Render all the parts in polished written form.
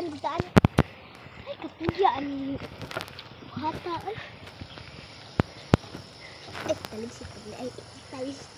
butaan. Ay, kapugyaan ni hata. Ay, talisik ko. Ay, talisik.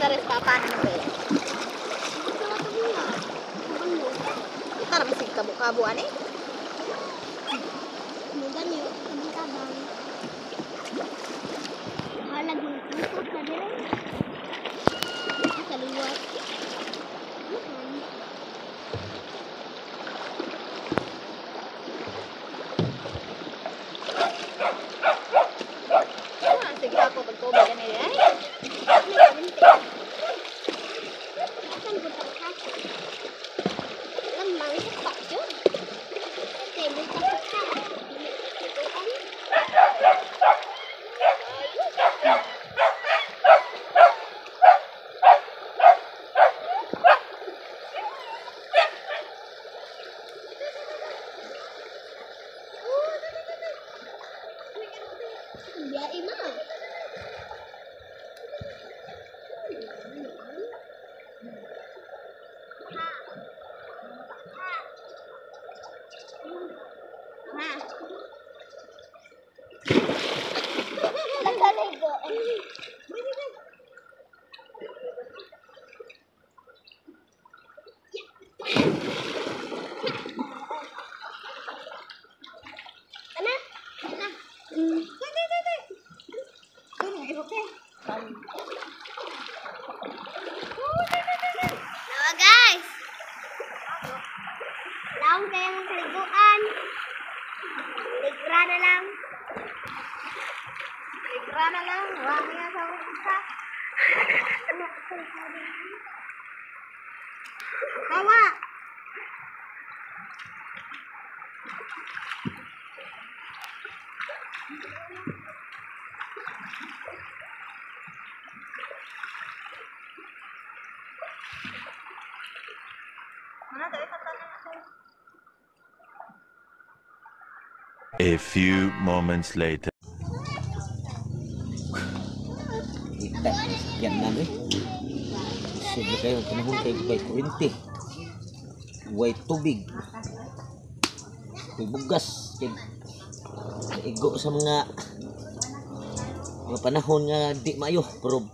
Taris papan mo ba? Ito na masig kabo-kabo ani? Mudan yun, tabang-tabang. Halag ng putot na din. Kaluwat. Sige ako pagtubig ka nila ay. Asan ko ka? Lamang sa pakyo. Kasi may kapag ka. Biar imam. Nagkaligo. Ana? Ana? Halo guys. Laong kayo ng kaliguan. Ligra na lang. Ligra na lang. Wala nga sa usa. Tawa. A few moments later. Kita yan na eh. Sige kayo, panahon kayo by kurinti. Way tubig. May bugas. Igo sa mga panahon nga di mayo. Pero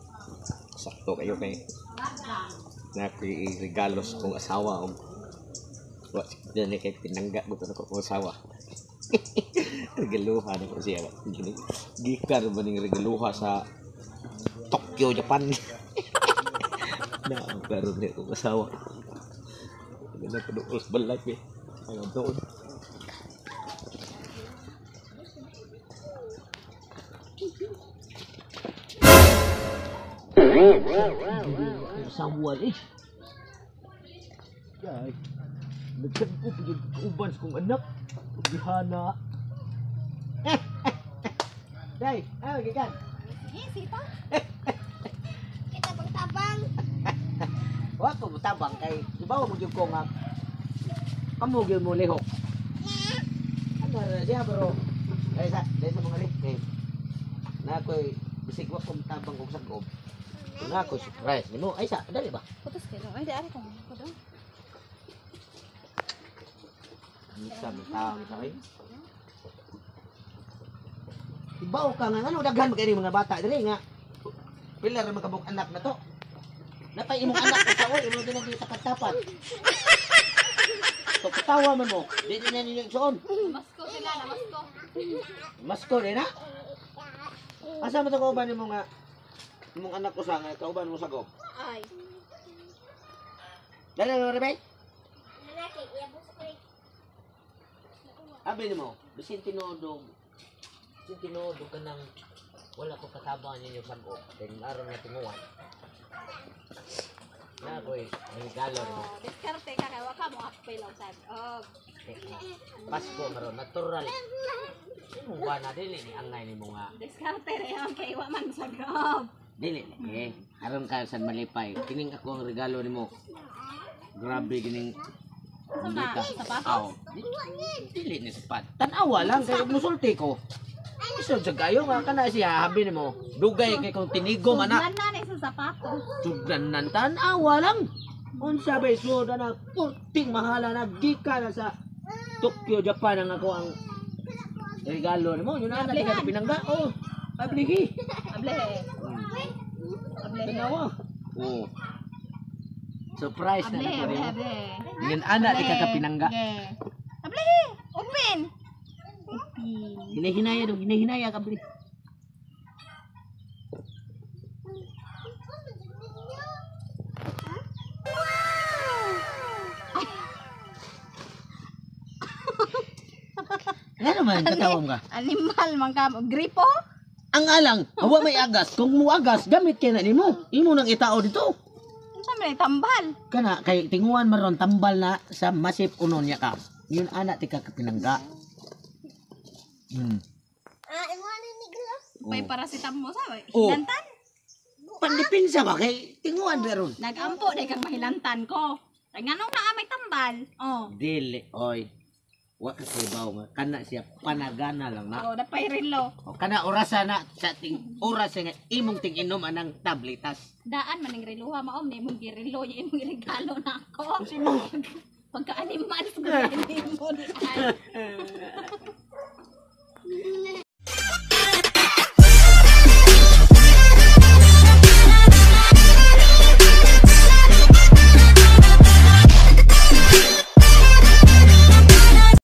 sakto kayo kay regalo sa kong asawa. Diyan kay pinangga ko na kong asawa. Regaluha na ko siya. Gikar ba ning regaluha sa Tokyo, Japan. Na pero ni ko asawa. Ganda ko dos balak eh. Ang doon. Samuel eh. Guys, nagsan ko po yung kauban sa kong anak. Gihana. Day, ayo gikan. Sige, sita. Kita pagtabang. Wa ko tabang kay ibaw mo gyud ko nga kamo gyud mo lihok. Ano dia bro? Dahil sa mga kay na ko'y bisig wa ko tabang og sagob. Na ko surprise nimo ay sa dali ba? Putus kayo. Ay, di ari ko. Puto. Sa bitang sa ay. Ibaw ka nga ano daghan kay mga bata diri nga. Pila ra makabuk anak na to. Napay imong anak sa oy imo dinagi tapat-tapat. So katawa man mo. Di na ninyo igsoon. Masko sila na, masko. Masko din na. Asa mo to kauban mo nga imong anak ko sa nga kauban mo sagop. Ay. Dali mo rebay. Lalaki, iyabos ko rin. Abi nimo, bisin tinodog. Bisin tinodog ka nang wala ko katabang ninyo sagop. Kay aron na tinguan. Na koy, regalo nimo. Oh, diskarte ka kay wa ka mo apil og sad. Oh. Pasko maron natural. Imo ba na dili ni angay nimo nga. Diskarte ra yan kay wa man sagob. Dili eh. Aron ka sa malipay. Kining ako ang regalo nimo. Grabe kining Sapatos? Aw. Dili ni sapat. Tan-awa lang kay musulti ko. Isod sa gayo nga kana siya habi nimo. Dugay kay kung tinigom ana. Sugdan na ni sa sapatos. Sugdan nan tan-awa lang. Unsa bay sud na puting mahala na gikan na sa Tokyo, Japan ang ako ang regalo nimo. Yun na ka pinangga. Oh. Pabligi. Able. Able. Tanawa. Oh. Surprise na Able, ako able, nimo. able. Ngin ana di ka kapinangga. Able. Ugmin. Hinahinaya dong, hinahinaya ka bri. Ano man katawam ka? Animal man ka. Gripo? Ang alang, hawa may agas. Kung mo agas, gamit kay na nimo. Imo nang itao dito. Unsa man tambal? Kana kay tinguan maron tambal na sa masip unon niya ka. Yun ana ti ka kapinangga. Iwanan ni Glo. May paracetamol sa way. Oh. Hilantan? Pandipinsa ba kay tinguan meron? Nagampo day kang mahilantan ko. Kay nganong naa may tambal? Oh. Dili oy. Wa ka sibaw nga kana siya panagana lang na. Oh, dapay relo. O, kana orasa na sa ting oras nga imong ting inom anang tabletas. Daan man ning reluha maom ni imong girelo yung imong regalo na ako. Sino? Pagka animal sa mo di ay.